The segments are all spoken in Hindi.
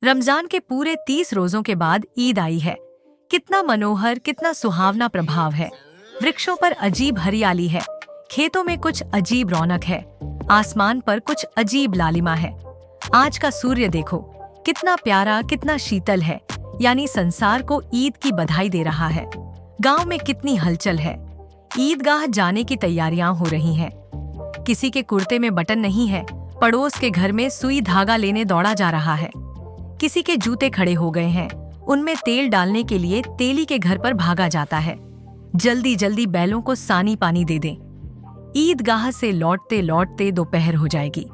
रमजान के पूरे 30 रोजों के बाद ईद आई है। कितना मनोहर, कितना सुहावना प्रभाव है। वृक्षों पर अजीब हरियाली है, खेतों में कुछ अजीब रौनक है, आसमान पर कुछ अजीब लालिमा है। आज का सूर्य देखो, कितना प्यारा, कितना शीतल है, यानी संसार को ईद की बधाई दे रहा है। गांव में कितनी हलचल है, ईदगाह जाने की तैयारियां हो रही हैं। किसी के कुर्ते में बटन नहीं है, पड़ोस के घर में सुई धागा लेने दौड़ा जा रहा है। किसी के जूते खड़े हो गए हैं, उनमें तेल डालने के लिए तेली के घर पर भागा जाता है। जल्दी जल्दी बैलों को सानी पानी दे दें। ईदगाह से लौटते लौटते दोपहर हो जाएगी।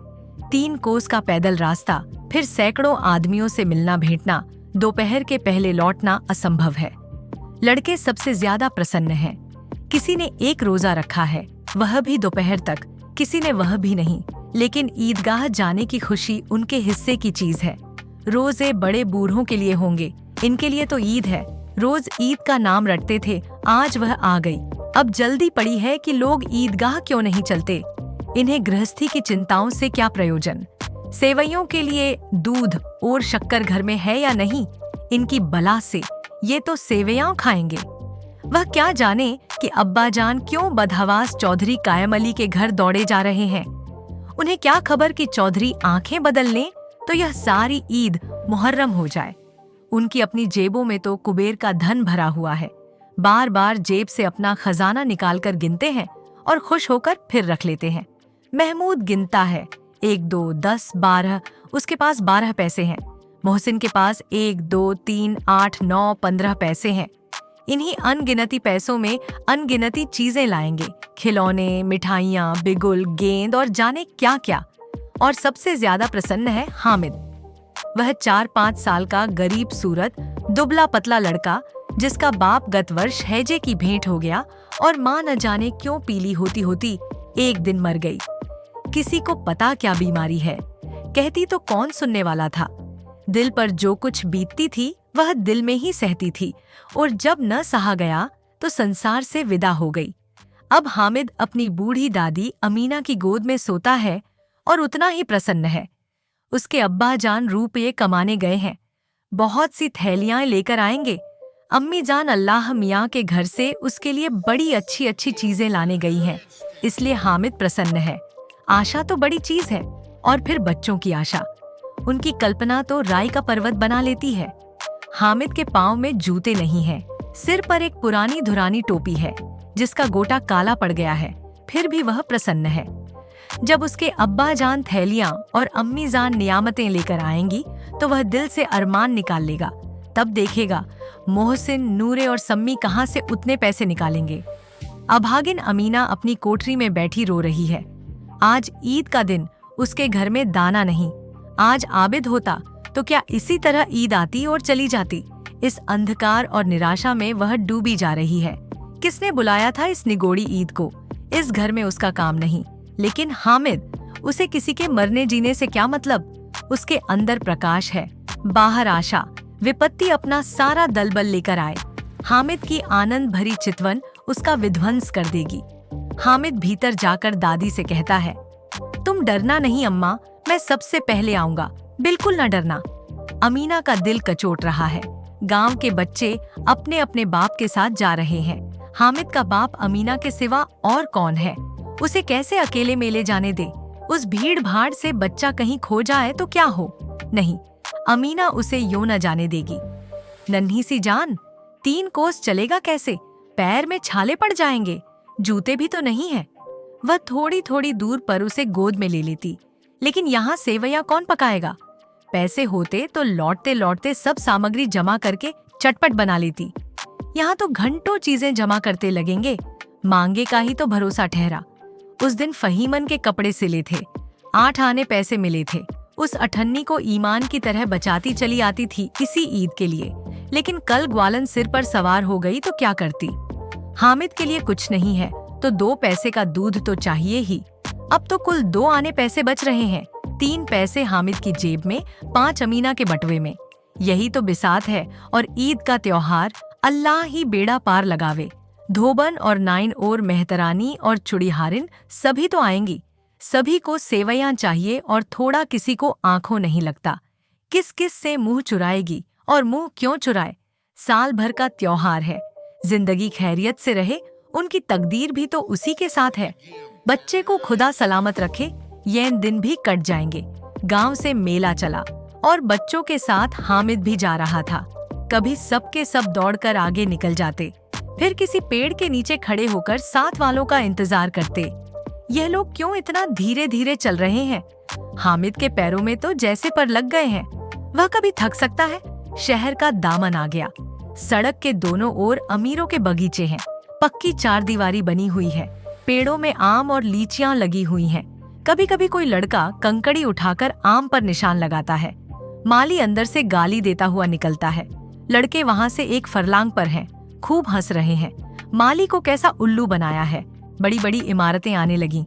3 कोस का पैदल रास्ता, फिर सैकड़ों आदमियों से मिलना भेंटना, दोपहर के पहले लौटना असंभव है। लड़के सबसे ज्यादा प्रसन्न हैं। किसी ने 1 रोजा रखा है, वह भी दोपहर तक, किसी ने वह भी नहीं, लेकिन ईदगाह जाने की खुशी उनके हिस्से की चीज है। रोजे बड़े बूढ़ों के लिए होंगे, इनके लिए तो ईद है। रोज ईद का नाम रटते थे, आज वह आ गई। अब जल्दी पड़ी है कि लोग ईदगाह क्यों नहीं चलते। इन्हें गृहस्थी की चिंताओं से क्या प्रयोजन। सेवैयों के लिए दूध और शक्कर घर में है या नहीं, इनकी बला से ये तो सेवैयां खाएंगे। वह क्या जाने कि अब्बा जान क्यों बदहवास चौधरी कायम अली के घर दौड़े जा रहे हैं। उन्हें क्या खबर कि चौधरी आंखें बदल लें तो यह सारी ईद मुहर्रम हो जाए। उनकी अपनी जेबों में तो कुबेर का धन भरा हुआ है। बार बार जेब से अपना खजाना निकालकर गिनते हैं और खुश होकर फिर रख लेते हैं। महमूद गिनता है, 1 2 10 12, उसके पास 12 पैसे हैं। मोहसिन के पास 1 2 3 8 9 15 पैसे हैं। इन्हीं अनगिनती पैसों में अनगिनती चीजें लाएंगे, खिलौने, मिठाइयाँ, बिगुल, गेंद और जाने क्या क्या। और सबसे ज्यादा प्रसन्न है हामिद। वह 4-5 साल का गरीब सूरत दुबला पतला लड़का, जिसका बाप गत वर्ष हैजे की भेंट हो गया और माँ न जाने क्यों पीली होती होती एक दिन मर गई। किसी को पता क्या बीमारी है, कहती तो कौन सुनने वाला था। दिल पर जो कुछ बीतती थी वह दिल में ही सहती थी, और जब न सहा गया तो संसार से विदा हो गई। अब हामिद अपनी बूढ़ी दादी अमीना की गोद में सोता है और उतना ही प्रसन्न है। उसके अब्बा जान रुपये कमाने गए हैं, बहुत सी थैलियां लेकर आएंगे। अम्मी जान अल्लाह मियाँ के घर से उसके लिए बड़ी अच्छी अच्छी चीजें लाने गई हैं, इसलिए हामिद प्रसन्न है। आशा तो बड़ी चीज है, और फिर बच्चों की आशा। उनकी कल्पना तो राई का पर्वत बना लेती है। हामिद के पाँव में जूते नहीं हैं, सिर पर एक पुरानी धुरानी टोपी है जिसका गोटा काला पड़ गया है, फिर भी वह प्रसन्न है। जब उसके अब्बा जान थैलियां और अम्मी जान नियामतें लेकर आएंगी तो वह दिल से अरमान निकाल लेगा। तब देखेगा मोहसिन, नूरे और सम्मी कहाँ से उतने पैसे निकालेंगे। अभागिन अमीना अपनी कोठरी में बैठी रो रही है। आज ईद का दिन, उसके घर में दाना नहीं। आज आबिद होता तो क्या इसी तरह ईद आती और चली जाती। इस अंधकार और निराशा में वह डूबी जा रही है। किसने बुलाया था इस निगोड़ी ईद को। इस घर में उसका काम नहीं, लेकिन हामिद, उसे किसी के मरने जीने से क्या मतलब। उसके अंदर प्रकाश है, बाहर आशा। विपत्ति अपना सारा दलबल लेकर आए, हामिद की आनंद भरी चितवन उसका विध्वंस कर देगी। हामिद भीतर जाकर दादी से कहता है, तुम डरना नहीं अम्मा, मैं सबसे पहले आऊंगा, बिल्कुल न डरना। अमीना का दिल कचोट रहा है। गांव के बच्चे अपने अपने बाप के साथ जा रहे हैं। हामिद का बाप अमीना के सिवा और कौन है। उसे कैसे अकेले मेले जाने दे। उस भीड़ भाड़ से बच्चा कहीं खो जाए तो क्या हो। नहीं, अमीना उसे यूं न जाने देगी। नन्ही सी जान, 3 कोस चलेगा कैसे, पैर में छाले पड़ जाएंगे, जूते भी तो नहीं है। वह थोड़ी थोड़ी दूर पर उसे गोद में ले लेती, लेकिन यहाँ सेवैयां कौन पकाएगा। पैसे होते तो लौटते लौटते सब सामग्री जमा करके चटपट बना लेती। यहाँ तो घंटों चीजें जमा करते लगेंगे। मांगे का ही तो भरोसा ठहरा। उस दिन फहीमन के कपड़े सिले थे, 8 आने पैसे मिले थे। उस अठन्नी को ईमान की तरह बचाती चली आती थी इसी ईद के लिए, लेकिन कल ग्वालन सिर पर सवार हो गई तो क्या करती। हामिद के लिए कुछ नहीं है तो 2 पैसे का दूध तो चाहिए ही। अब तो कुल 2 आने पैसे बच रहे हैं, 3 पैसे हामिद की जेब में, 5 अमीना के बटुए में। यही तो बिसात है। और ईद का त्योहार अल्लाह ही बेड़ा पार लगावे। धोबन और नाइन और मेहतरानी और चुड़ीहारिन सभी तो आएंगी। सभी को सेवैयां चाहिए और थोड़ा किसी को आंखों नहीं लगता। किस किस से मुंह चुराएगी और मुंह क्यों चुराए। साल भर का त्योहार है, जिंदगी खैरियत से रहे, उनकी तकदीर भी तो उसी के साथ है। बच्चे को खुदा सलामत रखे, ये दिन भी कट जाएंगे। गांव से मेला चला और बच्चों के साथ हामिद भी जा रहा था। कभी सबके सब दौड़कर आगे निकल जाते, फिर किसी पेड़ के नीचे खड़े होकर साथ वालों का इंतजार करते। यह लोग क्यों इतना धीरे धीरे चल रहे हैं? हामिद के पैरों में तो जैसे पर लग गए हैं। वह कभी थक सकता है? शहर का दामन आ गया। सड़क के दोनों ओर अमीरों के बगीचे हैं, पक्की चारदीवारी बनी हुई है, पेड़ों में आम और लीचियां लगी हुई हैं। कभी कभी कोई लड़का कंकड़ी उठाकर आम पर निशान लगाता है। माली अंदर से गाली देता हुआ निकलता है। लड़के वहां से एक फरलांग पर हैं, खूब हंस रहे हैं। माली को कैसा उल्लू बनाया है। बड़ी बड़ी इमारतें आने लगी।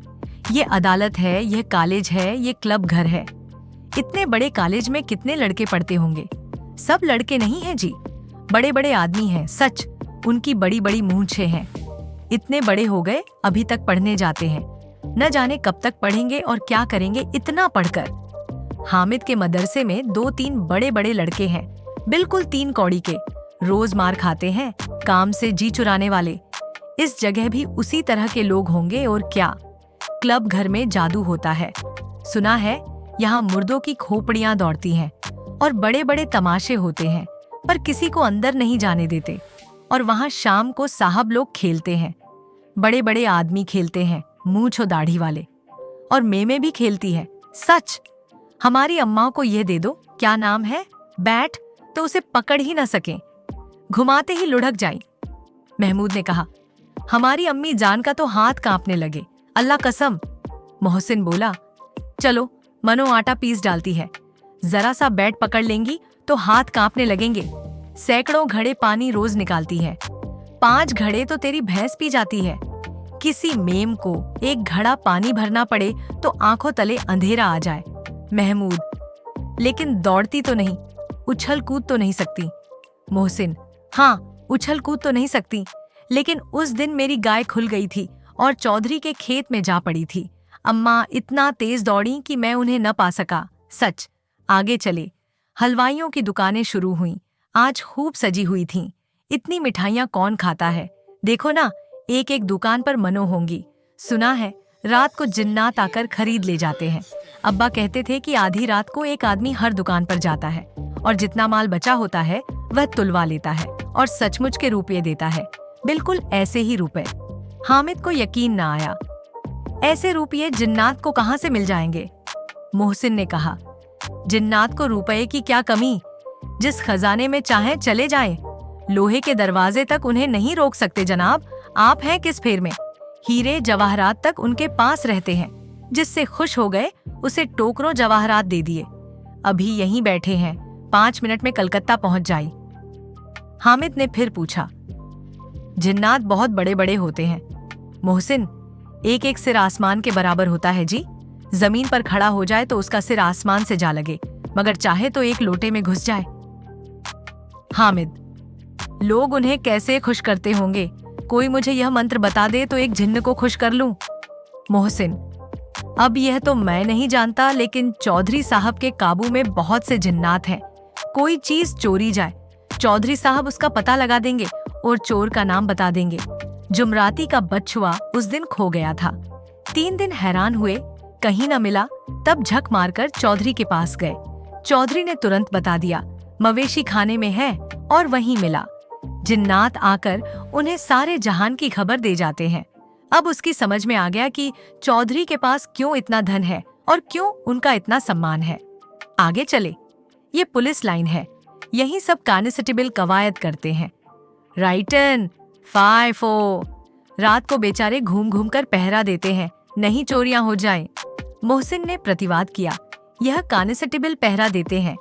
ये अदालत है, यह कॉलेज है, ये क्लब घर है। इतने बड़े कॉलेज में कितने लड़के पढ़ते होंगे? सब लड़के नहीं हैं जी, बड़े बड़े आदमी हैं। सच, उनकी बड़ी बड़ी मूंछें हैं। इतने बड़े हो गए, अभी तक पढ़ने जाते हैं। न जाने कब तक पढ़ेंगे और क्या करेंगे इतना पढ़कर। हामिद के मदरसे में 2-3 बड़े बड़े लड़के हैं, बिल्कुल 3 कौड़ी के, रोज मार खाते हैं, काम से जी चुराने वाले। इस जगह भी उसी तरह के लोग होंगे और क्या। क्लब घर में जादू होता है, सुना है। यहाँ मुर्दों की खोपड़ियां दौड़ती हैं और बड़े बड़े तमाशे होते हैं, पर किसी को अंदर नहीं जाने देते। और वहाँ शाम को साहब लोग खेलते हैं, बड़े बड़े आदमी खेलते हैं, मूंछ और दाढ़ी वाले। और मेमे भी खेलती है। सच, हमारी अम्मा को ये दे दो, क्या नाम है, बैट, तो उसे पकड़ ही न सके, घुमाते ही लुढ़क जाई। महमूद ने कहा। हमारी अम्मी जान का तो हाथ कांपने लगे, अल्लाह कसम। मोहसिन बोला, चलो मनो आटा पीस डालती है, जरा सा बैट पकड़ लेंगी तो हाथ कांपने लगेंगे। सैकड़ों घड़े पानी रोज निकालती है, 5 घड़े तो तेरी भैंस पी जाती है। किसी मेम को एक घड़ा पानी भरना पड़े तो आंखों तले अंधेरा आ जाए। महमूद, लेकिन दौड़ती तो नहीं, उछल कूद तो नहीं सकती। मोहसिन, हाँ उछल कूद तो नहीं सकती, लेकिन उस दिन मेरी गाय खुल गई थी और चौधरी के खेत में जा पड़ी थी। अम्मा इतना तेज दौड़ी कि मैं उन्हें न पा सका। सच। आगे चले। हलवाइयों की दुकानें शुरू हुईं, आज खूब सजी हुई थीं। इतनी मिठाइयाँ कौन खाता है? देखो ना, एक एक दुकान पर मनो होंगी। सुना है रात को जिन्नात आकर खरीद ले जाते हैं। अब्बा कहते थे कि आधी रात को एक आदमी हर दुकान पर जाता है और जितना माल बचा होता है वह तुलवा लेता है और सचमुच के रुपये देता है, बिल्कुल ऐसे ही रुपए। हामिद को यकीन न आया, ऐसे रुपये जिन्नात को कहाँ से मिल जाएंगे? मोहसिन ने कहा, जिन्नात को रुपए की क्या कमी, जिस खजाने में चाहे चले जाएं। लोहे के दरवाजे तक उन्हें नहीं रोक सकते जनाब, आप हैं किस फेर में। हीरे जवाहरात तक उनके पास रहते हैं, जिससे खुश हो गए उसे टोकरों जवाहरात दे दिए। अभी यहीं बैठे हैं, 5 मिनट में कलकत्ता पहुंच जाई। हामिद ने फिर पूछा, जिन्नात बहुत बड़े बड़े होते हैं। मोहसिन, एक एक सिर आसमान के बराबर होता है जी। जमीन पर खड़ा हो जाए तो उसका सिर आसमान से जा लगे, मगर चाहे तो एक लोटे में घुस जाए। हामिद, लोग उन्हें कैसे खुश करते होंगे? कोई मुझे यह मंत्र बता दे तो एक जिन्न को खुश कर लूं। मोहसिन, अब यह तो मैं नहीं जानता, लेकिन चौधरी साहब के काबू में बहुत से जिन्नात हैं। कोई चीज चोरी जाए, चौधरी साहब उसका पता लगा देंगे और चोर का नाम बता देंगे। जुमराती का बछुआ उस दिन खो गया था। 3 दिन हैरान हुए, कहीं न मिला। तब झक मारकर चौधरी के पास गए। चौधरी ने तुरंत बता दिया, मवेशी खाने में है, और वहीं मिला। जिन्नात आकर उन्हें सारे जहान की खबर दे जाते हैं। अब उसकी समझ में आ गया कि चौधरी के पास क्यों इतना धन है और क्यों उनका इतना सम्मान है। आगे चले। ये पुलिस लाइन है, यही सब कांस्टेबल कवायद करते हैं। राइटन 5-4। रात को बेचारे घूम घूम कर पहरा देते हैं, नहीं चोरियां हो जाएं। मोहसिन ने प्रतिवाद किया, यह कांस्टेबल पहरा देते हैं।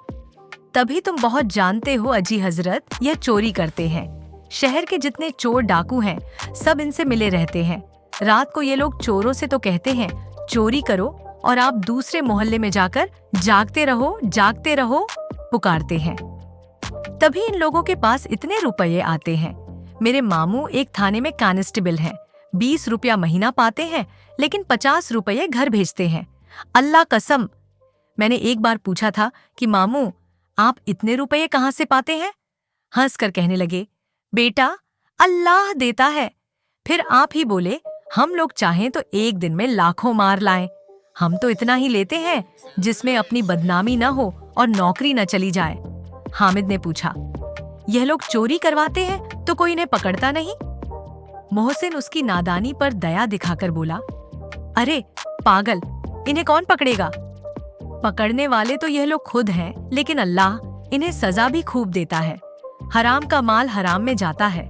तभी तुम बहुत जानते हो अजी हजरत, यह चोरी करते हैं। शहर के जितने चोर डाकू हैं, सब इनसे मिले रहते हैं। रात को ये लोग चोरों से तो कहते हैं चोरी करो, और आप दूसरे मोहल्ले में जाकर जागते रहो पुकारते हैं। तभी इन लोगों के पास इतने रुपये आते हैं। मेरे मामू एक थाने में कांस्टेबल हैं, 20 रुपया महीना पाते हैं, लेकिन 50 रुपये घर भेजते हैं। अल्लाह कसम। मैंने एक बार पूछा था कि मामू, आप इतने रुपये कहाँ से पाते हैं? हंसकर कहने लगे, बेटा, अल्लाह देता है। फिर आप ही बोले, हम लोग चाहें तो एक दिन में लाखों मार लाएं। हम तो इतना ही लेते हैं जिसमें अपनी बदनामी न हो और नौकरी न चली जाए। हामिद ने पूछा, यह लोग चोरी करवाते हैं तो कोई इन्हें पकड़ता नहीं? मोहसिन उसकी नादानी पर दया दिखाकर बोला, अरे पागल, इन्हें कौन पकड़ेगा? पकड़ने वाले तो यह लोग खुद हैं, लेकिन अल्लाह इन्हें सजा भी खूब देता है। हराम का माल हराम में जाता है।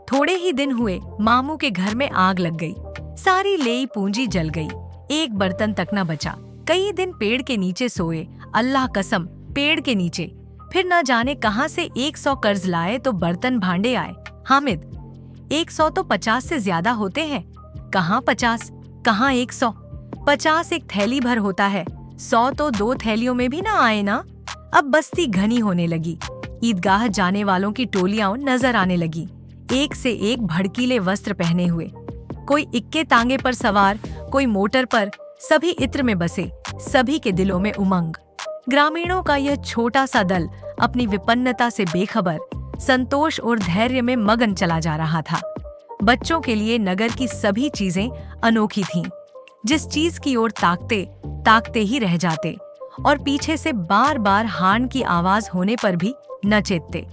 थोड़े ही दिन हुए, मामू के घर में आग लग गई। सारी लेई पूंजी जल गई, एक बर्तन तक न बचा। कई दिन पेड़ के नीचे सोए, अल्लाह कसम, पेड़ के नीचे। फिर न जाने कहां से 100 कर्ज लाए तो बर्तन भांडे आए। हामिद, 100 तो 50 से ज्यादा होते हैं। कहाँ 50, कहाँ 100? 50 एक थैली भर होता है, 100 तो 2 थैलियों में भी ना आए ना। अब बस्ती घनी होने लगी। ईदगाह जाने वालों की टोलियां नजर आने लगी, एक से एक भड़कीले वस्त्र पहने हुए। कोई इक्के तांगे पर सवार, कोई मोटर पर, सभी इत्र में बसे, सभी के दिलों में उमंग। ग्रामीणों का यह छोटा सा दल अपनी विपन्नता से बेखबर, संतोष और धैर्य में मगन चला जा रहा था। बच्चों के लिए नगर की सभी चीजें अनोखी थीं। जिस चीज की ओर ताकते ताकते ही रह जाते, और पीछे से बार बार हार्न की आवाज होने पर भी न चेतते।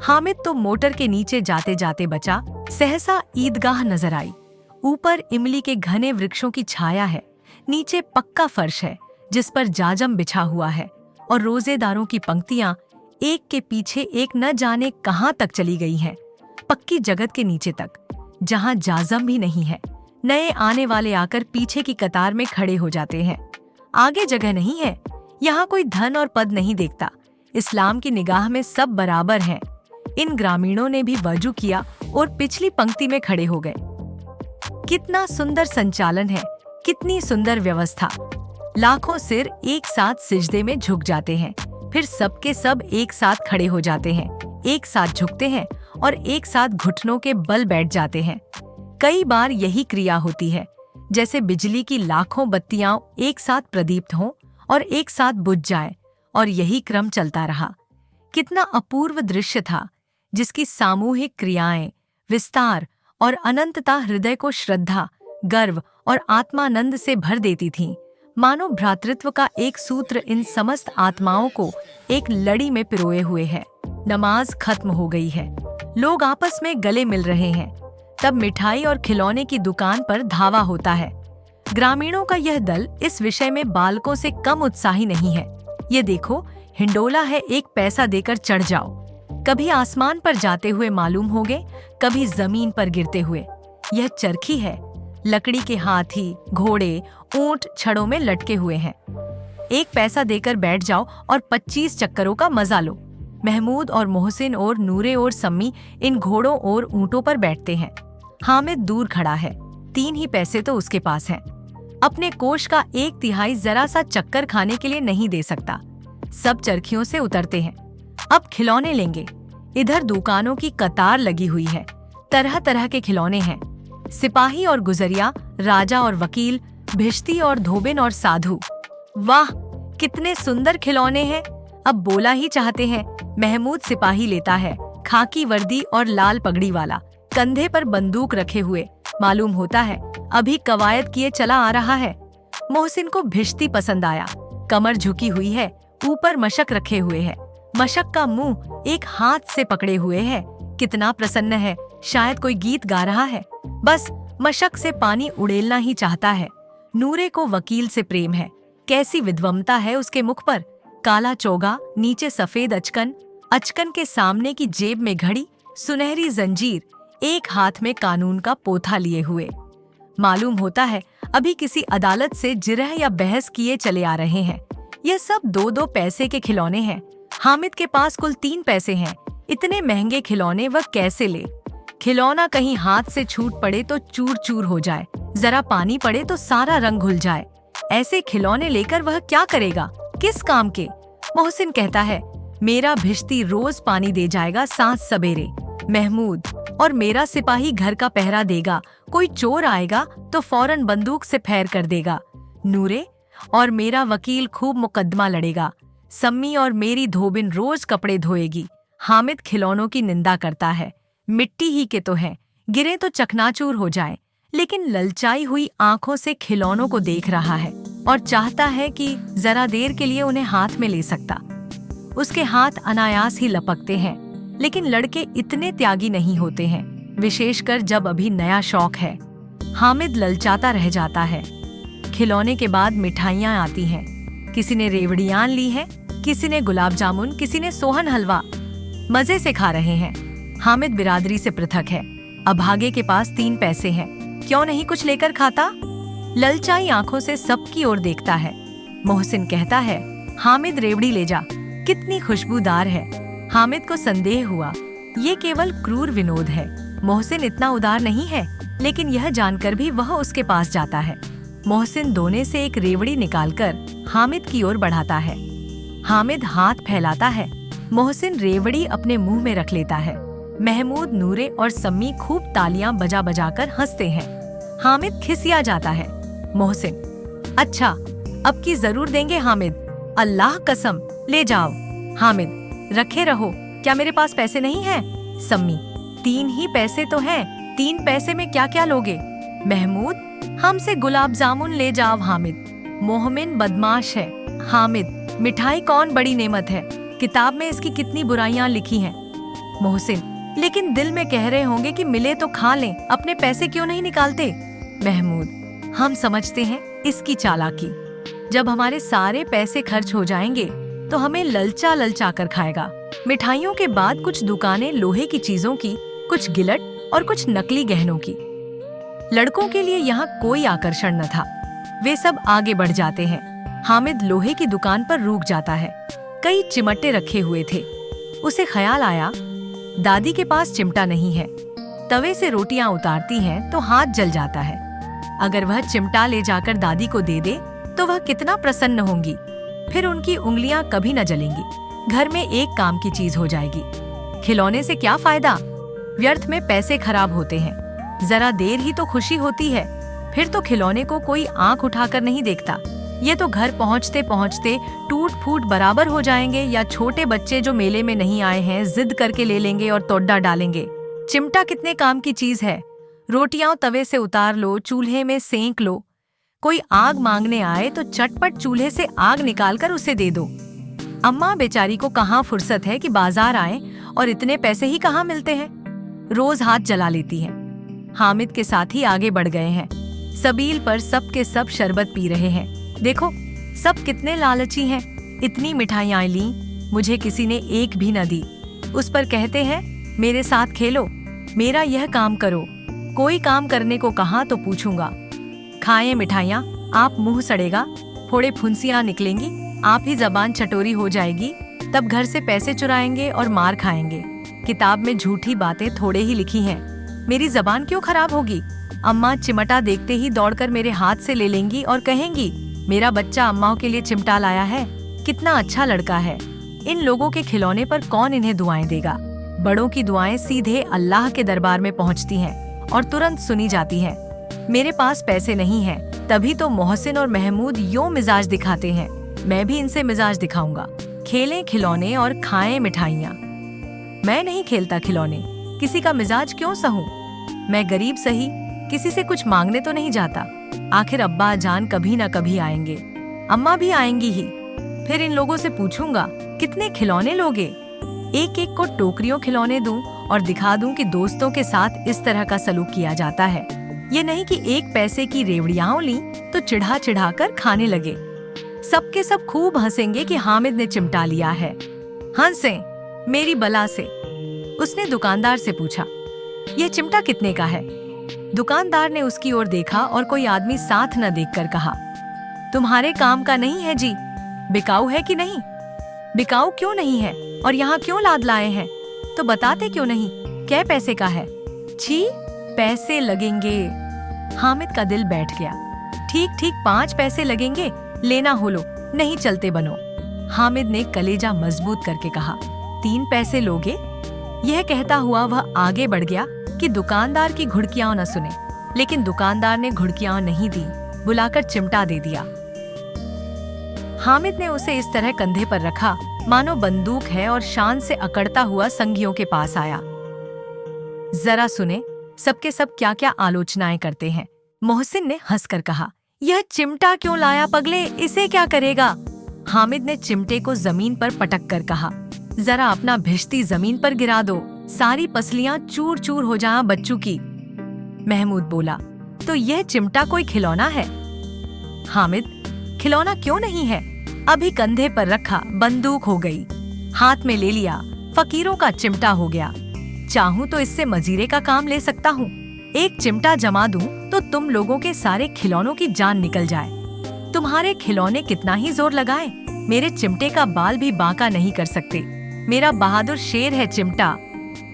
हामिद तो मोटर के नीचे जाते जाते बचा। सहसा ईदगाह नजर आई। ऊपर इमली के घने वृक्षों की छाया है, नीचे पक्का फर्श है जिस पर जाजम बिछा हुआ है, और रोजेदारों की पंक्तियां एक के पीछे एक न जाने कहां तक चली गई हैं, पक्की जगत के नीचे तक, जहां जाजम भी नहीं है। नए आने वाले आकर पीछे की कतार में खड़े हो जाते हैं। आगे जगह नहीं है। यहाँ कोई धन और पद नहीं देखता। इस्लाम की निगाह में सब बराबर हैं। इन ग्रामीणों ने भी वजू किया और पिछली पंक्ति में खड़े हो गए। कितना सुंदर संचालन है, कितनी सुंदर व्यवस्था। लाखों सिर एक साथ सिजदे में झुक जाते हैं, फिर सबके सब एक साथ खड़े हो जाते हैं, एक साथ झुकते हैं और एक साथ घुटनों के बल बैठ जाते हैं। कई बार यही क्रिया होती है, जैसे बिजली की लाखों बत्तियां एक साथ प्रदीप्त हों और एक साथ बुझ जाएं, और यही क्रम चलता रहा। कितना अपूर्व दृश्य था, जिसकी सामूहिक क्रियाएं, विस्तार और अनंतता हृदय को श्रद्धा, गर्व और आत्मानंद से भर देती थीं। मानो भ्रातृत्व का एक सूत्र इन समस्त आत्माओं को एक लड़ी में पिरोए हुए है। नमाज खत्म हो गई है, लोग आपस में गले मिल रहे हैं। तब मिठाई और खिलौने की दुकान पर धावा होता है। ग्रामीणों का यह दल इस विषय में बालकों से कम उत्साही नहीं है। ये देखो, हिंडोला है, 1 पैसा देकर चढ़ जाओ। कभी आसमान पर जाते हुए मालूम होगे, कभी जमीन पर गिरते हुए। यह चरखी है, लकड़ी के हाथी, घोड़े, ऊंट छड़ों में लटके हुए हैं। 1 पैसा देकर बैठ जाओ और 25 चक्करों का मजा लो। महमूद और मोहसिन और नूरे और सम्मी इन घोड़ों और ऊंटों पर बैठते हैं। हामिद दूर खड़ा है, 3 ही पैसे तो उसके पास हैं। अपने कोष का 1/3 जरा सा चक्कर खाने के लिए नहीं दे सकता। सब चरखियों से उतरते हैं। अब खिलौने लेंगे। इधर दुकानों की कतार लगी हुई है, तरह तरह के खिलौने हैं। सिपाही और गुजरिया, राजा और वकील, भिश्ती और धोबिन और साधु। वाह, कितने सुंदर खिलौने हैं। अब बोला ही चाहते हैं। महमूद सिपाही लेता है, खाकी वर्दी और लाल पगड़ी वाला, कंधे पर बंदूक रखे हुए, मालूम होता है अभी कवायद किए चला आ रहा है। मोहसिन को भिश्ती पसंद आया, कमर झुकी हुई है, ऊपर मशक रखे हुए है। मशक का मुंह एक हाथ से पकड़े हुए है। कितना प्रसन्न है, शायद कोई गीत गा रहा है। बस मशक से पानी उड़ेलना ही चाहता है। नूरे को वकील से प्रेम है। कैसी विद्वमता है उसके मुख पर। काला चोगा, नीचे सफेद अचकन, अचकन के सामने की जेब में घड़ी, सुनहरी जंजीर, एक हाथ में कानून का पोथा लिए हुए। मालूम होता है अभी किसी अदालत से जिरह या बहस किए चले आ रहे हैं। यह सब 2-2 पैसे के खिलौने हैं। हामिद के पास कुल 3 पैसे हैं। इतने महंगे खिलौने वह कैसे ले? खिलौना कहीं हाथ से छूट पड़े तो चूर चूर हो जाए, जरा पानी पड़े तो सारा रंग घुल जाए। ऐसे खिलौने लेकर वह क्या करेगा, किस काम के? मोहसिन कहता है, मेरा भिश्ती रोज पानी दे जाएगा सांझ सवेरे। महमूद और मेरा सिपाही घर का पहरा देगा। कोई चोर आएगा तो फौरन बंदूक से फैर कर देगा। नूरे और मेरा वकील खूब मुकदमा लड़ेगा। सम्मी और मेरी धोबिन रोज कपड़े धोएगी। हामिद खिलौनों की निंदा करता है। मिट्टी ही के तो हैं, गिरे तो चकनाचूर हो जाएं। लेकिन ललचाई हुई आंखों से खिलौनों को देख रहा है और चाहता है कि जरा देर के लिए उन्हें हाथ में ले सकता। उसके हाथ अनायास ही लपकते हैं, लेकिन लड़के इतने त्यागी नहीं होते हैं, विशेषकर जब अभी नया शौक है। हामिद ललचाता रह जाता है। खिलौने के बाद मिठाइयाँ आती हैं। किसी ने रेवड़ियाँ ली हैं, किसी ने गुलाब जामुन, किसी ने सोहन हलवा। मजे से खा रहे हैं। हामिद बिरादरी से पृथक है। अभागे के पास 3 पैसे हैं, क्यों नहीं कुछ लेकर खाता? ललचाई आंखों से सबकी ओर देखता है। मोहसिन कहता है, हामिद रेवड़ी ले जा, कितनी खुशबूदार है। हामिद को संदेह हुआ, ये केवल क्रूर विनोद है। मोहसिन इतना उदार नहीं है, लेकिन यह जानकर भी वह उसके पास जाता है। मोहसिन दोने से एक रेवड़ी निकालकर हामिद की ओर बढ़ाता है। हामिद हाथ फैलाता है। मोहसिन रेवड़ी अपने मुंह में रख लेता है। महमूद, नूरे और सम्मी खूब तालियां बजा बजाकर हंसते हैं। हामिद खिसिया जाता है। मोहसिन, अच्छा, अब की जरूर देंगे हामिद, अल्लाह कसम, ले जाओ। हामिद, रखे रहो, क्या मेरे पास पैसे नहीं हैं? सम्मी, 3 ही पैसे तो हैं, 3 पैसे में क्या क्या लोगे? महमूद, हमसे गुलाब जामुन ले जाओ। हामिद, मोहमिन बदमाश है। हामिद, मिठाई कौन बड़ी नेमत है, किताब में इसकी कितनी बुराइयां लिखी हैं। मोहसिन, लेकिन दिल में कह रहे होंगे कि मिले तो खा लें, अपने पैसे क्यों नहीं निकालते? महमूद, हम समझते हैं इसकी चालाकी। जब हमारे सारे पैसे खर्च हो जाएंगे तो हमें ललचा ललचा कर खाएगा। मिठाइयों के बाद कुछ दुकानें लोहे की चीजों की, कुछ गिलट और कुछ नकली गहनों की। लड़कों के लिए यहाँ कोई आकर्षण न था। वे सब आगे बढ़ जाते हैं। हामिद लोहे की दुकान पर रुक जाता है। कई चिमटे रखे हुए थे। उसे ख्याल आया, दादी के पास चिमटा नहीं है। तवे से रोटियां उतारती हैं तो हाथ जल जाता है। अगर वह चिमटा ले जाकर दादी को दे दे तो वह कितना प्रसन्न होंगी। फिर उनकी उंगलियां कभी न जलेंगी। घर में एक काम की चीज हो जाएगी। खिलौने से क्या फायदा? व्यर्थ में पैसे खराब होते हैं। जरा देर ही तो खुशी होती है, फिर तो खिलौने को कोई आंख उठाकर नहीं देखता। ये तो घर पहुंचते पहुंचते टूट फूट बराबर हो जाएंगे, या छोटे बच्चे जो मेले में नहीं आए हैं जिद करके ले लेंगे और तोड्डा डालेंगे। चिमटा कितने काम की चीज है। रोटियां तवे से उतार लो, चूल्हे में सेंक लो। कोई आग मांगने आए तो चटपट चूल्हे से आग निकालकर उसे दे दो। अम्मा बेचारी को कहाँ फुर्सत है कि बाजार आए, और इतने पैसे ही कहाँ मिलते हैं। रोज हाथ जला लेती हैं। हामिद के साथी आगे बढ़ गए हैं। सबील पर सब के सब शरबत पी रहे हैं। देखो, सब कितने लालची हैं। इतनी मिठाइयाँ ली, मुझे किसी ने एक भी न दी। उस पर कहते हैं, मेरे साथ खेलो, मेरा यह काम करो। कोई काम करने को कहा तो पूछूंगा। खाएं मिठाइयाँ, आप मुंह सड़ेगा, थोड़े फुंसियाँ निकलेंगी, आप ही जबान चटोरी हो जाएगी। तब घर से पैसे चुराएंगे और मार खाएंगे। किताब में झूठी बातें थोड़े ही लिखी हैं। मेरी जबान क्यों खराब होगी? अम्मा चिमटा देखते ही दौड़कर मेरे हाथ से ले लेंगी और कहेंगी, मेरा बच्चा अम्माओं के लिए चिमटा लाया है, कितना अच्छा लड़का है। इन लोगों के खिलौने पर कौन इन्हें दुआएं देगा? बड़ों की दुआएं सीधे अल्लाह के दरबार में पहुंचती हैं और तुरंत सुनी जाती हैं। मेरे पास पैसे नहीं हैं, तभी तो मोहसिन और महमूद यूं मिजाज दिखाते हैं। मैं भी इनसे मिजाज दिखाऊंगा। खेलें खिलौने और खाएं मिठाइयाँ। मैं नहीं खेलता खिलौने, किसी का मिजाज क्यों सहूं? मैं गरीब सही, किसी से कुछ मांगने तो नहीं जाता। आखिर अब्बा जान कभी न कभी आएंगे, अम्मा भी आएंगी ही। फिर इन लोगों से पूछूंगा, कितने खिलौने लोगे? एक एक को टोकरियों खिलौने दूं और दिखा दूं कि दोस्तों के साथ इस तरह का सलूक किया जाता है। ये नहीं कि 1 पैसे की रेवड़ियां ली तो चिढ़ा चिढ़ा कर खाने लगे। सबके सब खूब हंसेंगे कि हामिद ने चिमटा लिया है। हंसे मेरी बला से। उसने दुकानदार से पूछा, यह चिमटा कितने का है? दुकानदार ने उसकी ओर देखा और कोई आदमी साथ न देखकर कहा, तुम्हारे काम का नहीं है जी, बिकाऊ है कि नहीं? बिकाऊ क्यों नहीं है, और यहाँ क्यों लाद लाए हैं? तो बताते क्यों नहीं, क्या पैसे का है? छी, पैसे लगेंगे। हामिद का दिल बैठ गया। ठीक ठीक 5 पैसे लगेंगे, लेना हो लो, नहीं चलते बनो। हामिद ने कलेजा मजबूत करके कहा, 3 पैसे लोगे? यह कहता हुआ वह आगे बढ़ गया कि दुकानदार की घुड़कियां न सुने। लेकिन दुकानदार ने घुड़कियां नहीं दी, बुलाकर चिमटा दे दिया। हामिद ने उसे इस तरह कंधे पर रखा मानो बंदूक है और शान से अकड़ता हुआ संगियों के पास आया। जरा सुने, सबके सब क्या क्या आलोचनाएं करते हैं। मोहसिन ने हंसकर कहा, यह चिमटा क्यों लाया पगले, इसे क्या करेगा? हामिद ने चिमटे को जमीन पर पटक कर कहा, जरा अपना भिश्ती जमीन पर गिरा दो, सारी पसलियां चूर चूर हो जाएं बच्चों की। महमूद बोला, तो यह चिमटा कोई खिलौना है? हामिद, खिलौना क्यों नहीं है, अभी कंधे पर रखा बंदूक हो गई, हाथ में ले लिया फकीरों का चिमटा हो गया। चाहूं तो इससे मजीरे का काम ले सकता हूँ। एक चिमटा जमा दूं तो तुम लोगों के सारे खिलौनों की जान निकल जाए। तुम्हारे खिलौने कितना ही जोर लगाए, मेरे चिमटे का बाल भी बांका नहीं कर सकते। मेरा बहादुर शेर है चिमटा।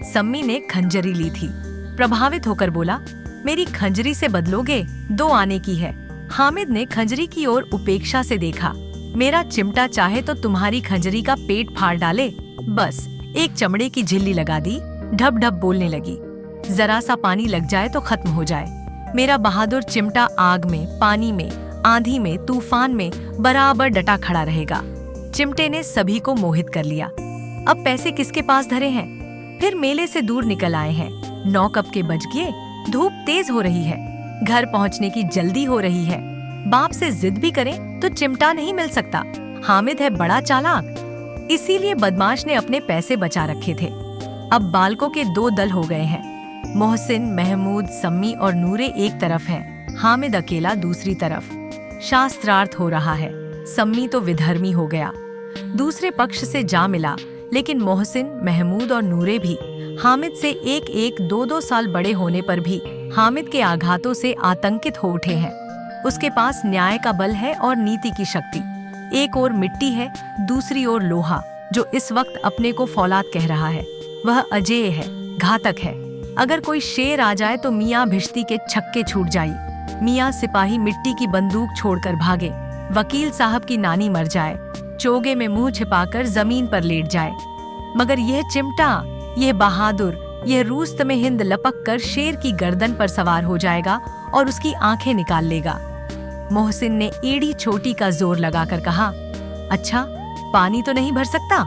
सम्मी ने खंजरी ली थी, प्रभावित होकर बोला, मेरी खंजरी से बदलोगे? 2 आने की है। हामिद ने खंजरी की ओर उपेक्षा से देखा। मेरा चिमटा चाहे तो तुम्हारी खंजरी का पेट फाड़ डाले। बस एक चमड़े की झिल्ली लगा दी, ढब ढब बोलने लगी। जरा सा पानी लग जाए तो खत्म हो जाए। मेरा बहादुर चिमटा आग में, पानी में, आंधी में, तूफान में बराबर डटा खड़ा रहेगा। चिमटे ने सभी को मोहित कर लिया। अब पैसे किसके पास धरे हैं? फिर मेले से दूर निकल आए हैं। 9 कब के बज गए, धूप तेज हो रही है, घर पहुंचने की जल्दी हो रही है। बाप से जिद भी करें तो चिमटा नहीं मिल सकता। हामिद है बड़ा चालाक, इसीलिए बदमाश ने अपने पैसे बचा रखे थे। अब बालकों के 2 दल हो गए हैं। मोहसिन, महमूद, सम्मी और नूरे एक तरफ हैं, हामिद अकेला दूसरी तरफ। शास्त्रार्थ हो रहा है। सम्मी तो विधर्मी हो गया, दूसरे पक्ष से जा मिला, लेकिन मोहसिन, महमूद और नूरे भी हामिद से 1-1, 2-2 साल बड़े होने पर भी हामिद के आघातों से आतंकित हो उठे हैं। उसके पास न्याय का बल है और नीति की शक्ति। एक ओर मिट्टी है, दूसरी ओर लोहा, जो इस वक्त अपने को फौलाद कह रहा है। वह अजेय है, घातक है। अगर कोई शेर आ जाए तो मियाँ भिश्ती के छक्के छूट जाए, मियाँ सिपाही मिट्टी की बंदूक छोड़कर भागे, वकील साहब की नानी मर जाए, चोगे में मुंह छिपाकर जमीन पर लेट जाए। मगर यह चिमटा, यह बहादुर, यह रुस्तम हिंद लपक कर शेर की गर्दन पर सवार हो जाएगा और उसकी आंखें निकाल लेगा। मोहसिन ने एड़ी छोटी का जोर लगाकर कहा, अच्छा पानी तो नहीं भर सकता?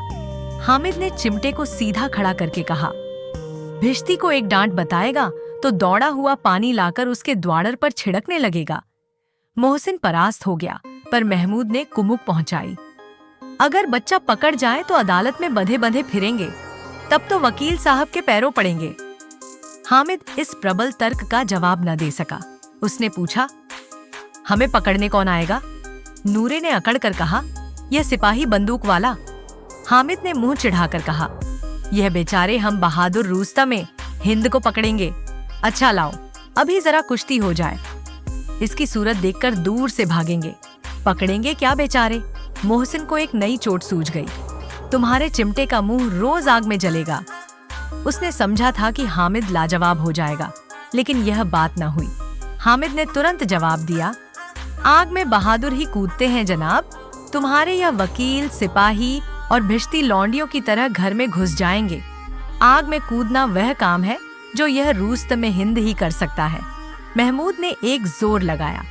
हामिद ने चिमटे को सीधा खड़ा करके कहा, भिश्ती को एक डांट बताएगा तो दौड़ा हुआ पानी लाकर उसके द्वार पर छिड़कने लगेगा। मोहसिन परास्त हो गया, पर महमूद ने कुमुक पहुंचाई, अगर बच्चा पकड़ जाए तो अदालत में बंधे बंधे फिरेंगे, तब तो वकील साहब के पैरों पड़ेंगे। हामिद इस प्रबल तर्क का जवाब न दे सका। उसने पूछा, हमें पकड़ने कौन आएगा? नूरे ने अकड़ कर कहा, यह सिपाही बंदूक वाला। हामिद ने मुंह चिढ़ाकर कहा, यह बेचारे हम बहादुर रुस्तम हिंद को पकड़ेंगे। अच्छा लाओ, अभी जरा कुश्ती हो जाए, इसकी सूरत देखकर दूर से भागेंगे। पकड़ेंगे क्या बेचारे? मोहसिन को एक नई चोट सूझ गई। तुम्हारे चिमटे का मुंह रोज आग में जलेगा। उसने समझा था कि हामिद लाजवाब हो जाएगा, लेकिन यह बात न हुई। हामिद ने तुरंत जवाब दिया, आग में बहादुर ही कूदते हैं जनाब। तुम्हारे यह वकील, सिपाही और भिश्ती लौंडियों की तरह घर में घुस जाएंगे। आग में कूदना वह काम है जो यह रुस्तम हिंद ही कर सकता है। महमूद ने एक जोर लगाया,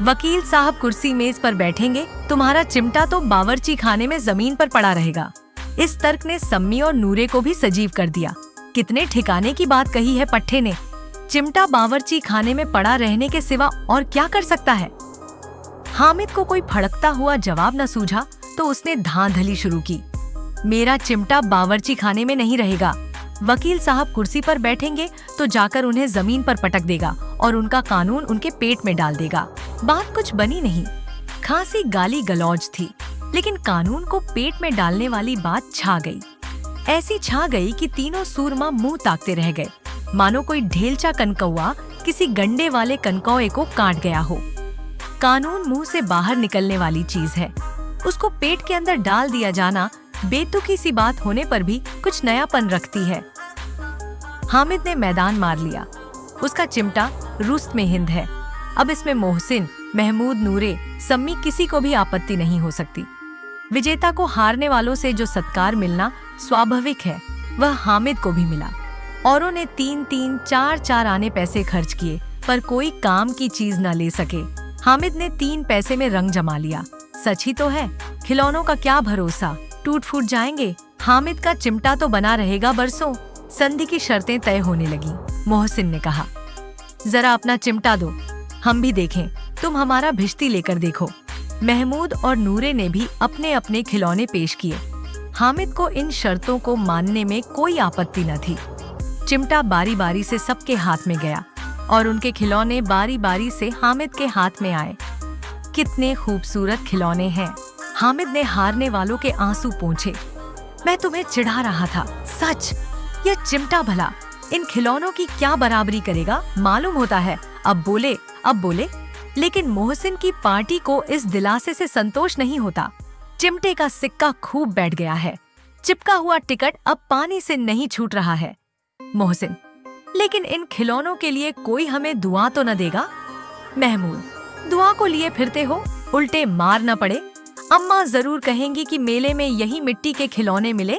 वकील साहब कुर्सी मेज पर बैठेंगे, तुम्हारा चिमटा तो बावर्ची खाने में जमीन पर पड़ा रहेगा। इस तर्क ने सम्मी और नूरे को भी सजीव कर दिया। कितने ठिकाने की बात कही है पट्टे ने। चिमटा बावर्ची खाने में पड़ा रहने के सिवा और क्या कर सकता है? हामिद को कोई फड़कता हुआ जवाब न सूझा तो उसने धांधली शुरू की, मेरा चिमटा बावर्ची खाने में नहीं रहेगा। वकील साहब कुर्सी पर बैठेंगे तो जाकर उन्हें जमीन पर पटक देगा और उनका कानून उनके पेट में डाल देगा। बात कुछ बनी नहीं, खासी गाली गलौज थी, लेकिन कानून को पेट में डालने वाली बात छा गई। ऐसी छा गई कि तीनों सूरमा मुंह ताकते रह गए, मानो कोई ढेलचा कनकौआ किसी गंडे वाले कनकौए को काट गया हो। कानून मुंह से बाहर निकलने वाली चीज है, उसको पेट के अंदर डाल दिया जाना बेतुकी सी बात होने पर भी कुछ नयापन रखती है। हामिद ने मैदान मार लिया। उसका चिमटा रुस्तम हिंद है। अब इसमें मोहसिन, महमूद, नूरे, सम्मी किसी को भी आपत्ति नहीं हो सकती। विजेता को हारने वालों से जो सत्कार मिलना स्वाभाविक है, वह हामिद को भी मिला। औरों ने 3-3, 4-4 आने पैसे खर्च किए, पर कोई काम की चीज न ले सके। हामिद ने 3 पैसे में रंग जमा लिया। सच ही तो है, खिलौनों का क्या भरोसा, टूट फूट जाएंगे। हामिद का चिमटा तो बना रहेगा बरसों। संधि की शर्तें तय होने लगी। मोहसिन ने कहा, जरा अपना चिमटा दो, हम भी देखें। तुम हमारा भिश्ती लेकर देखो। महमूद और नूरे ने भी अपने अपने खिलौने पेश किए। हामिद को इन शर्तों को मानने में कोई आपत्ति न थी। चिमटा बारी बारी से सबके हाथ में गया और उनके खिलौने बारी बारी से हामिद के हाथ में आए। कितने खूबसूरत खिलौने हैं। हामिद ने हारने वालों के आंसू पोंछे। मैं तुम्हें चिढ़ा रहा था, सच। यह चिमटा भला इन खिलौनों की क्या बराबरी करेगा, मालूम होता है। अब बोले। लेकिन मोहसिन की पार्टी को इस दिलासे से संतोष नहीं होता। चिमटे का सिक्का खूब बैठ गया है। चिपका हुआ टिकट अब पानी से नहीं छूट रहा है। मोहसिन, लेकिन इन खिलौनों के लिए कोई हमें दुआ तो न देगा? महमूद, दुआ को लिए फिरते हो, उल्टे मार न पड़े। अम्मा जरूर कहेंगी कि मेले में यही मिट्टी के खिलौने मिले।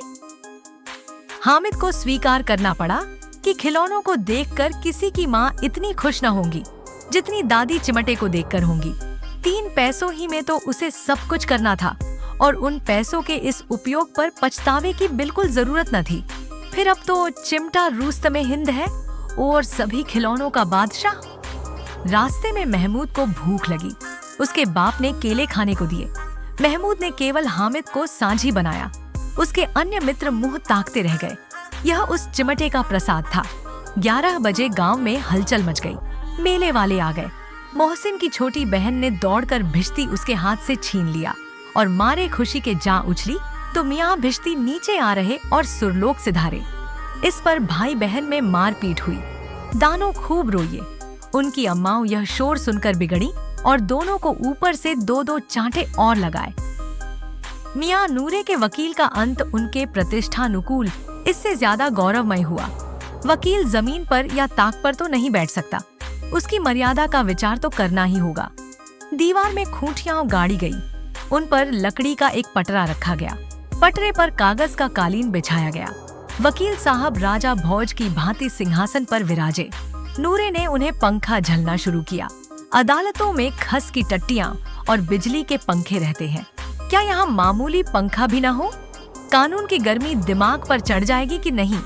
हामिद को स्वीकार करना पड़ा कि खिलौनों को देखकर किसी की माँ इतनी खुश न होंगी जितनी दादी चिमटे को देखकर होंगी। 3 पैसों ही में तो उसे सब कुछ करना था और उन पैसों के इस उपयोग पर पछतावे की बिल्कुल जरूरत न थी। फिर अब तो चिमटा रुस्तमे हिंद है और सभी खिलौनों का बादशाह। रास्ते में महमूद को भूख लगी। उसके बाप ने केले खाने को दिए। महमूद ने केवल हामिद को सांझी बनाया। उसके अन्य मित्र मुंह ताकते रह गए। यह उस चिमटे का प्रसाद था। 11 बजे गांव में हलचल मच गई। मेले वाले आ गए। मोहसिन की छोटी बहन ने दौड़कर भिश्ती उसके हाथ से छीन लिया और मारे खुशी के जा उछली तो मियाँ भिश्ती नीचे आ रहे और सुरलोक सिधारे। इस पर भाई बहन में मारपीट हुई। दानों खूब रोये। उनकी अम्माओं यह शोर सुनकर बिगड़ी और दोनों को ऊपर से 2-2 चांटे और लगाए। मियाँ नूरे के वकील का अंत उनके प्रतिष्ठानुकूल इससे ज्यादा गौरवमय हुआ। वकील जमीन पर या ताक पर तो नहीं बैठ सकता, उसकी मर्यादा का विचार तो करना ही होगा। दीवार में खूंटियां गाड़ी गई। उन पर लकड़ी का एक पटरा रखा गया। पटरे पर कागज का कालीन बिछाया गया। वकील साहब राजा भोज की भांति सिंहासन पर विराजे। नूरे ने उन्हें पंखा झलना शुरू किया। अदालतों में खस की टट्टियां और बिजली के पंखे रहते हैं, क्या यहाँ मामूली पंखा भी न हो? कानून की गर्मी दिमाग पर चढ़ जाएगी कि नहीं।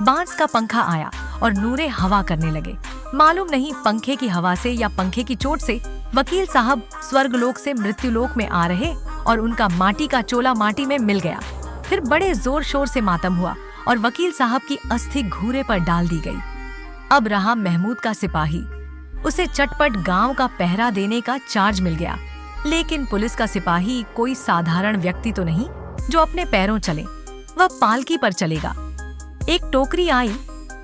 बांस का पंखा आया और नूरे हवा करने लगे। मालूम नहीं पंखे की हवा से या पंखे की चोट से वकील साहब स्वर्गलोक से मृत्युलोक में आ रहे और उनका माटी का चोला माटी में मिल गया। फिर बड़े जोर शोर से मातम हुआ और वकील साहब की अस्थि घूरे पर डाल दी गई। अब रहा महमूद का सिपाही। उसे चटपट गांव का पहरा देने का चार्ज मिल गया। लेकिन पुलिस का सिपाही कोई साधारण व्यक्ति तो नहीं जो अपने पैरों चले। वह पालकी पर चलेगा। एक टोकरी आई,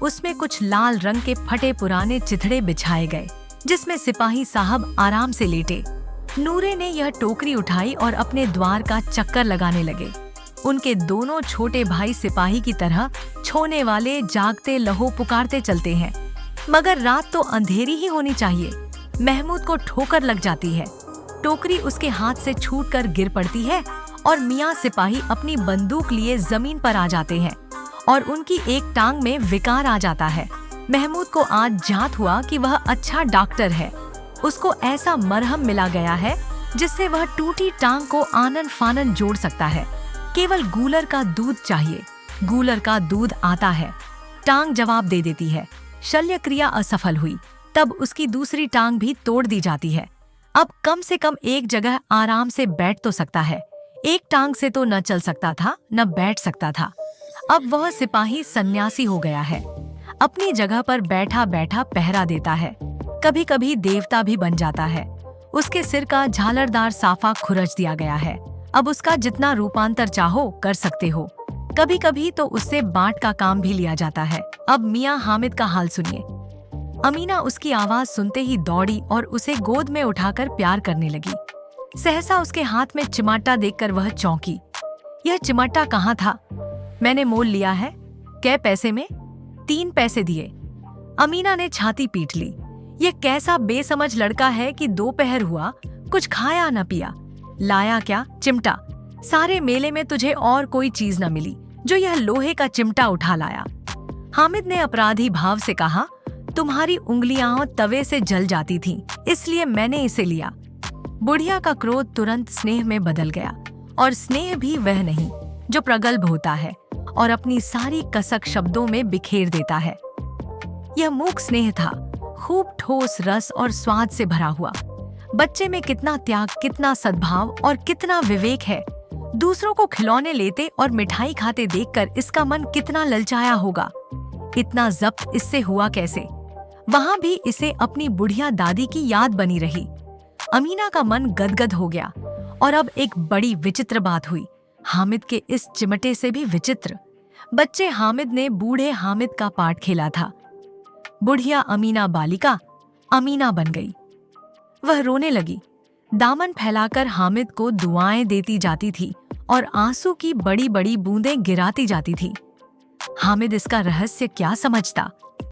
उसमें कुछ लाल रंग के फटे पुराने चिथड़े बिछाए गए जिसमें सिपाही साहब आराम से लेटे। नूरे ने यह टोकरी उठाई और अपने द्वार का चक्कर लगाने लगे। उनके दोनों छोटे भाई सिपाही की तरह छोने वाले जागते लहो पुकारते चलते हैं, मगर रात तो अंधेरी ही होनी चाहिए। महमूद को ठोकर लग जाती है। टोकरी उसके हाथ से छूटकर गिर पड़ती है और मियाँ सिपाही अपनी बंदूक लिए जमीन पर आ जाते हैं और उनकी एक टांग में विकार आ जाता है। महमूद को आज ज्ञात हुआ कि वह अच्छा डॉक्टर है। उसको ऐसा मरहम मिला गया है जिससे वह टूटी टांग को आनन फानन जोड़ सकता है। केवल गूलर का दूध चाहिए। गूलर का दूध आता है। टांग जवाब दे देती है। शल्य क्रिया असफल हुई तब उसकी दूसरी टांग भी तोड़ दी जाती है। अब कम से कम एक जगह आराम से बैठ तो सकता है। एक टांग से तो न चल सकता था न बैठ सकता था। अब वह सिपाही सन्यासी हो गया है। अपनी जगह पर बैठा बैठा पहरा देता है। कभी कभी देवता भी बन जाता है। उसके सिर का झालरदार साफा खुरच दिया गया है। अब उसका जितना रूपांतर चाहो कर सकते हो। कभी कभी तो उससे बाट का काम भी लिया जाता है। अब मियाँ हामिद का हाल सुनिए। अमीना उसकी आवाज सुनते ही दौड़ी और उसे गोद में उठाकर प्यार करने लगी। सहसा उसके हाथ में चिमटा देखकर वह चौंकी। यह चिमटा कहाँ था? मैंने मोल लिया है। कै पैसे में? 3 पैसे दिए। अमीना ने छाती पीट ली। ये कैसा बेसमझ लड़का है कि दोपहर हुआ, कुछ खाया न पिया। लाया क्या? चिमटा। सारे मेले में तुझे और कोई चीज न मिली जो यह लोहे का चिमटा उठा लाया। हामिद ने अपराधी भाव से कहा, तुम्हारी उंगलियां तवे से जल जाती थीं, इसलिए मैंने इसे लिया। बुढ़िया का क्रोध तुरंत स्नेह में बदल गया, और स्नेह भी वह नहीं जो प्रगल्भ होता है और अपनी सारी कसक शब्दों में बिखेर देता है। यह मूक स्नेह था, खूब ठोस रस और स्वाद से भरा हुआ। बच्चे में कितना त्याग, कितना सद्भाव और कितना विवेक है। दूसरों को खिलौने लेते और मिठाई खाते देखकर इसका मन कितना ललचाया होगा। इतना जब्त इससे हुआ कैसे? वहां भी इसे अपनी बुढ़िया दादी की याद बनी रही। अमीना का मन गदगद हो गया। और अब एक बड़ी विचित्र बात हुई, हामिद के इस चिमटे से भी विचित्र। बच्चे हामिद ने बूढ़े हामिद का पार्ट खेला था। बुढ़िया अमीना बालिका अमीना बन गई। वह रोने लगी, दामन फैलाकर हामिद को दुआएं देती जाती थी और आंसू की बड़ी बड़ी बूंदें गिराती जाती थी। हामिद इसका रहस्य क्या समझता?